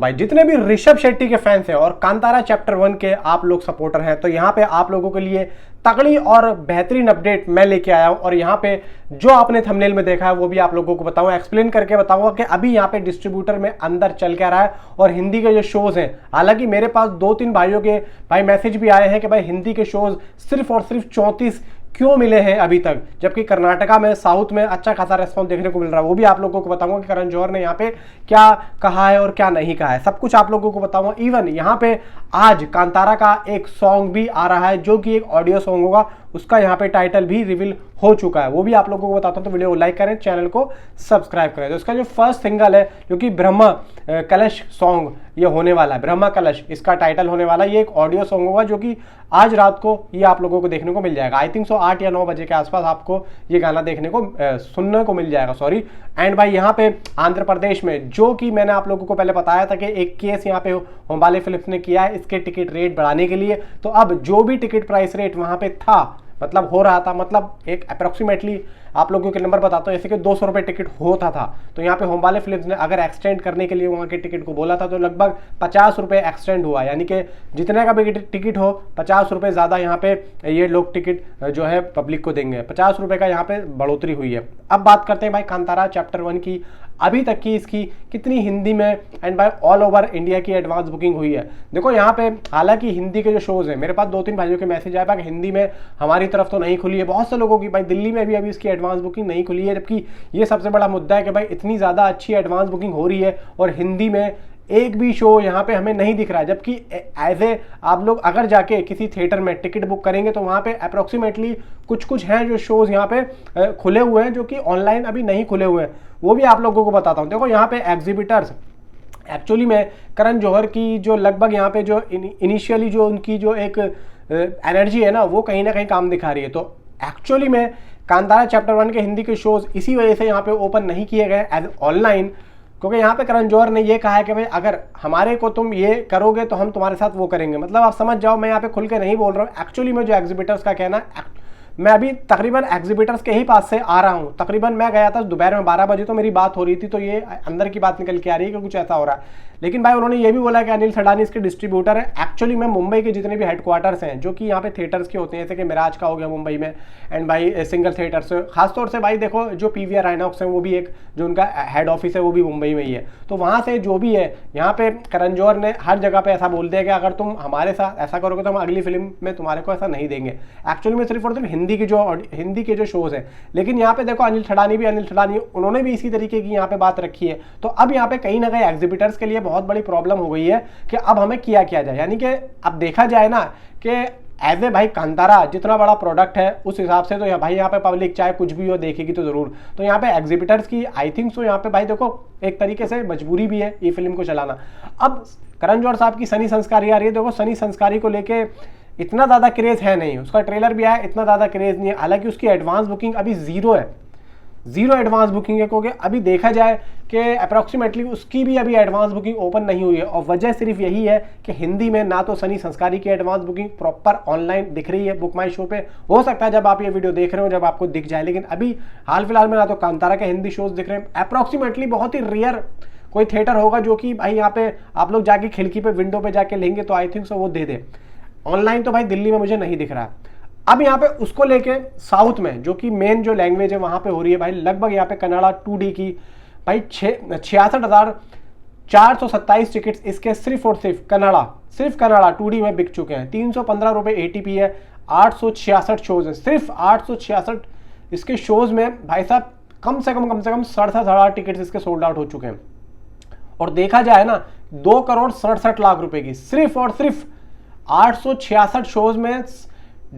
भाई जितने भी ऋषभ शेट्टी के फैंस हैं और कांतारा चैप्टर 1 के आप लोग सपोर्टर हैं, तो यहाँ पे आप लोगों के लिए तगड़ी और बेहतरीन अपडेट मैं लेके आया हूँ। और यहाँ पे जो आपने थंबनेल में देखा है वो भी आप लोगों को बताऊंगा, एक्सप्लेन करके बताऊंगा कि अभी यहाँ पे डिस्ट्रीब्यूटर में अंदर चल क्या रहा है और हिंदी के जो शोज हैं। हालांकि मेरे पास 2-3 भाइयों के भाई मैसेज भी आए हैं कि भाई हिंदी के शोज सिर्फ और सिर्फ 34 क्यों मिले हैं अभी तक, जबकि कर्नाटका में, साउथ में अच्छा खासा रेस्पॉन्स देखने को मिल रहा है। वो भी आप लोगों को बताऊंगा कि करण जौहर ने यहाँ पे क्या कहा है और क्या नहीं कहा है, सब कुछ आप लोगों को बताऊंगा। इवन यहाँ पे आज कांतारा का एक सॉन्ग भी आ रहा है जो कि एक ऑडियो सॉन्ग होगा, उसका यहाँ पे टाइटल भी रिवील हो चुका है, वो भी आप लोगों को बताता हूँ। तो वीडियो को लाइक करें, चैनल को सब्सक्राइब करें। तो इसका जो फर्स्ट सिंगल है जो कि ब्रह्मा कलश सॉन्ग ये होने वाला है, ब्रह्मा कलश इसका टाइटल होने वाला है। ये एक ऑडियो सॉन्ग होगा जो कि आज रात को ये आप लोगों को देखने को मिल जाएगा। आई थिंक सो 8 या 9 बजे के आसपास आपको ये गाना देखने को सुनने को मिल जाएगा, सॉरी। एंड भाई यहाँ पे आंध्र प्रदेश में, जो कि मैंने आप लोगों को पहले बताया था कि एक केस यहाँ पे होम्बाले फिल्म्स ने किया है इसके टिकट रेट बढ़ाने के लिए, तो अब जो भी टिकट प्राइस रेट वहां पे था, मतलब हो रहा था, मतलब एक अप्रोक्सीमेटली आप लोगों के नंबर बताता हूँ, जैसे कि 200 रुपये टिकट होता था, तो यहाँ पे होम्बाले फिल्म्स ने अगर एक्सटेंड करने के लिए वहाँ के टिकट को बोला था तो लगभग 50 रुपये एक्सटेंड हुआ, यानी कि जितने का भी टिकट हो 50 रुपये ज़्यादा यहाँ पे ये लोग टिकट जो है पब्लिक को देंगे। 50 रुपये का यहाँ पे बढ़ोतरी हुई है। अब बात करते हैं भाई कांतारा चैप्टर 1 की, अभी तक की इसकी कितनी हिंदी में and by all over India की एडवांस बुकिंग हुई है। देखो यहाँ पे हालांकि हिंदी के जो शोज हैं, मेरे पास 2-3 भाइयों के मैसेज आया कि हिंदी में हमारी तरफ तो नहीं खुली है, बहुत से लोगों की भाई दिल्ली में भी अभी इसकी एडवांस बुकिंग नहीं खुली है, जबकि ये सबसे बड़ा मुद्दा है कि भाई इतनी ज़्यादा अच्छी एडवांस बुकिंग हो रही है और हिंदी में एक भी शो यहाँ पे हमें नहीं दिख रहा है। जबकि एज ए आप लोग अगर जाके किसी थिएटर में टिकट बुक करेंगे तो वहाँ पे अप्रोक्सीमेटली कुछ हैं जो शोज यहाँ पे खुले हुए हैं जो कि ऑनलाइन अभी नहीं खुले हुए हैं, वो भी आप लोगों को बताता हूँ। देखो यहाँ पे एग्जिबिटर्स एक्चुअली में करण जौहर की जो लगभग यहाँ पे जो इनिशियली जो उनकी जो एक एनर्जी है ना, वो कहीं ना कहीं काम दिखा रही है। तो एक्चुअली में कांतारा चैप्टर 1 के हिंदी के शोज इसी वजह से यहाँ पे ओपन नहीं किए गए एज ऑनलाइन, क्योंकि यहाँ पे करण जौहर ने ये कहा है कि भाई अगर हमारे को तुम ये करोगे तो हम तुम्हारे साथ वो करेंगे। मतलब आप समझ जाओ, मैं यहाँ पे खुल के नहीं बोल रहा हूँ, एक्चुअली में जो एग्जिबिटर्स का कहना है, मैं अभी तकरीबन एग्जिबिटर्स के ही पास से आ रहा हूँ। तकरीबन मैं गया था दोपहर में 12 बजे, तो मेरी बात हो रही थी, तो ये अंदर की बात निकल के आ रही है कि कुछ ऐसा हो रहा है। लेकिन भाई उन्होंने ये भी बोला कि अनिल सडानी इसके डिस्ट्रीब्यूटर है। एक्चुअली में मुंबई के जितने भी हेडक्वार्टर्स हैं जो कि यहाँ पे थिएटर्स के होते हैं, जैसे कि मिराज का हो गया मुंबई में, एंड भाई सिंगल थिएटर्स, खासतौर से भाई देखो जो पीवीआर आइनॉक्स है वो भी एक जो उनका हेड ऑफिस है वो भी मुंबई में ही है। तो वहाँ से जो भी है यहाँ पे करण जौहर ने हर जगह पे ऐसा बोल दिया कि अगर तुम हमारे साथ ऐसा करोगे तो हम अगली फिल्म में तुम्हारे को ऐसा नहीं देंगे। एक्चुअली में सिर्फ और सिर्फ हिंदी के जो शोज हैं। लेकिन यहाँ पे देखो अनिल सडानी उन्होंने भी इसी तरीके की यहाँ पे बात रखी है। तो अब यहाँ पे कहीं ना कहीं एग्जिबिटर्स के लिए बहुत बड़ी प्रॉब्लम हो गई है कि अब हमें किया जाए, यानी कि अब देखा जाए ना कि एज ए भाई कांतारा जितना बड़ा प्रोडक्ट है उस हिसाब से तो भाई यहाँ पे पब्लिक चाहे कुछ भी हो देखेगी तो जरूर। तो यहाँ पे एग्जिबिटर्स की आई थिंक सो यहाँ पे भाई देखो एक तरीके से मजबूरी भी है ये फिल्म को चलाना। अब करण जौहर साहब की सनी संस्कारी आ रही है, देखो सनी संस्कारी को लेके इतना ज़्यादा क्रेज है नहीं, उसका ट्रेलर भी आया, इतना ज़्यादा क्रेज नहीं है। हालांकि उसकी एडवांस बुकिंग अभी ज़ीरो है, ज़ीरो एडवांस बुकिंग है, क्योंकि अभी देखा जाए कि अप्रॉक्सीमेटली उसकी भी अभी एडवांस बुकिंग ओपन नहीं हुई है। और वजह सिर्फ यही है कि हिंदी में ना तो सनी संस्कारी की एडवांस बुकिंग प्रॉपर ऑनलाइन दिख रही है बुक माई शो पे, हो सकता है जब आप ये वीडियो देख रहे हो जब आपको दिख जाए, लेकिन अभी हाल फिलहाल में ना तो कांतारा के हिंदी शोज दिख रहे हैं। अप्रॉक्सीमेटली बहुत ही रेयर कोई थिएटर होगा जो कि भाई यहाँ पे आप लोग जाके खिड़की पे विंडो पे जाके लेंगे तो आई थिंक सो वो दे दे। ऑनलाइन तो भाई दिल्ली में मुझे नहीं दिख रहा है। अब यहाँ पे उसको लेके साउथ में जो कि मेन जो लैंग्वेज है वहां पे हो रही है भाई लगभग यहाँ पे कन्नड़ा 2D की भाई 66,427 टिकट्स इसके सिर्फ और सिर्फ कन्नड़ा 2D में बिक चुके हैं। 315 रुपये ATP है, 866 शोज है, सिर्फ 866 इसके शोज में भाई साहब कम से कम 67,000 टिकट्स इसके सोल्ड आउट हो चुके हैं। और देखा जाए ना 2,67,00,000 रुपए की सिर्फ और सिर्फ 866 शोज में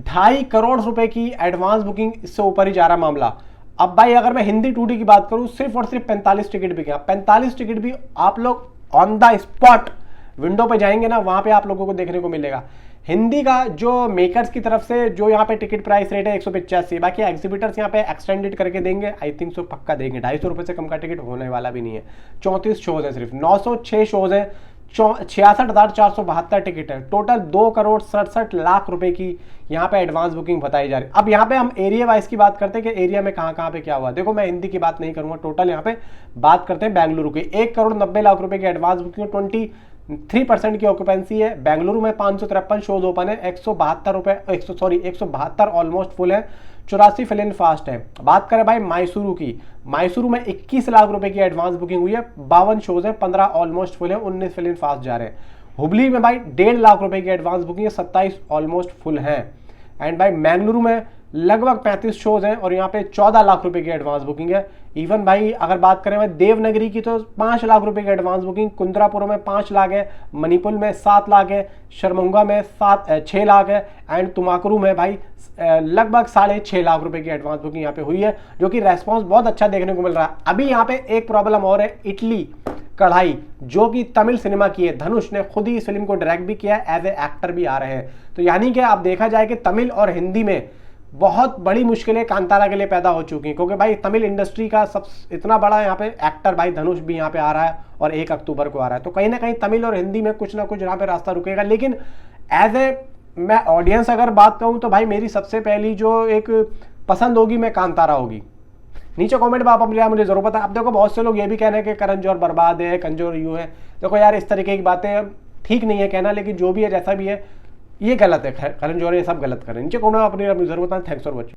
2.5 करोड़ रुपए की एडवांस बुकिंग, इससे ऊपर ही जा रहा मामला। अब भाई अगर मैं हिंदी 2D की बात करूं सिर्फ और सिर्फ 45 टिकट बिके। 45 टिकट भी आप लोग ऑन द स्पॉट विंडो पे जाएंगे ना वहां पे आप लोगों को देखने को मिलेगा। हिंदी का जो मेकर्स की तरफ से जो यहाँ पे टिकट प्राइस रेट है 185, बाकी एग्जिबिटर्स यहाँ पे एक्सटेंडेड करके देंगे, आई थिंक सो पक्का देंगे। 250 रुपये से कम का टिकट होने वाला भी नहीं है। 34 शोज है, सिर्फ 906 शोज है, 66,472 टिकट है। टोटल 2,67,00,000 रुपए की यहाँ पे एडवांस बुकिंग बताई जा रही है। अब यहाँ पे हम एरिया वाइज की बात करते हैं कि एरिया में कहाँ कहाँ पे क्या हुआ। देखो मैं हिंदी की बात नहीं करूंगा, टोटल यहाँ पे बात करते हैं बेंगलुरु की। 1,90,00,000 रुपए की एडवांस बुकिंग, 23% की ऑक्यूपेंसी है। बेंगलुरु में 553 शोज ओपन है, 172 ऑलमोस्ट फुल है, 84 फिल इन फास्ट है। बात करें भाई मैसूरू की, मैसूरू में 21 लाख रुपए की एडवांस बुकिंग हुई है, 52 शोज है, 15 ऑलमोस्ट फुल है, 19 फिल इन फास्ट जा रहे हैं। हुबली में भाई 1.5 लाख रुपए की एडवांस बुकिंग है, 27 ऑलमोस्ट फुल है। एंड भाई मैंगलुरु में लगभग 35 शोज हैं और यहाँ पे 14 लाख रुपए की एडवांस बुकिंग है। इवन भाई अगर बात करें भाई देवनगरी की तो 5 लाख रुपए की एडवांस बुकिंग, कुंद्रापुर में 5 लाख है, मणिपुर में 7 लाख है, शरमोंगा में 6 लाख है, एंड तुमाकुरू में भाई लगभग 6.5 लाख रुपए की एडवांस बुकिंग यहाँ पे हुई है, जो कि रेस्पॉन्स बहुत अच्छा देखने को मिल रहा है। अभी यहाँ पे एक प्रॉब्लम और है, इटली कढ़ाई, जो कि तमिल सिनेमा की है। धनुष ने खुद ही इस फिल्म को डायरेक्ट भी किया है, एज ए एक्टर भी आ रहे हैं। तो यानी कि आप देखा जाए कि तमिल और हिंदी में बहुत बड़ी मुश्किलें कांतारा के लिए पैदा हो चुकी हैं, क्योंकि भाई तमिल इंडस्ट्री का सब इतना बड़ा यहाँ पे एक्टर भाई धनुष भी यहाँ पे आ रहा है और 1 अक्टूबर को आ रहा है। तो कहीं ना कहीं तमिल और हिंदी में कुछ ना कुछ यहाँ पे रास्ता रुकेगा। लेकिन एज ए मैं ऑडियंस अगर बात कहूँ तो भाई मेरी सबसे पहली जो एक पसंद होगी मैं कांतारा होगी। नीचे कमेंट में आप अपने मुझे जरूर पता। अब देखो बहुत से लोग ये भी कह रहे हैं कि करण जौहर बर्बाद है, कंजोर यूं है। देखो यार इस तरीके की बातें ठीक नहीं है कहना, लेकिन जो भी है जैसा भी है ये गलत है। करण जौहर ये सब गलत कर रहे हैं। नीचे कमेंट में अपनी जरूर बताएं। Thanks for watching.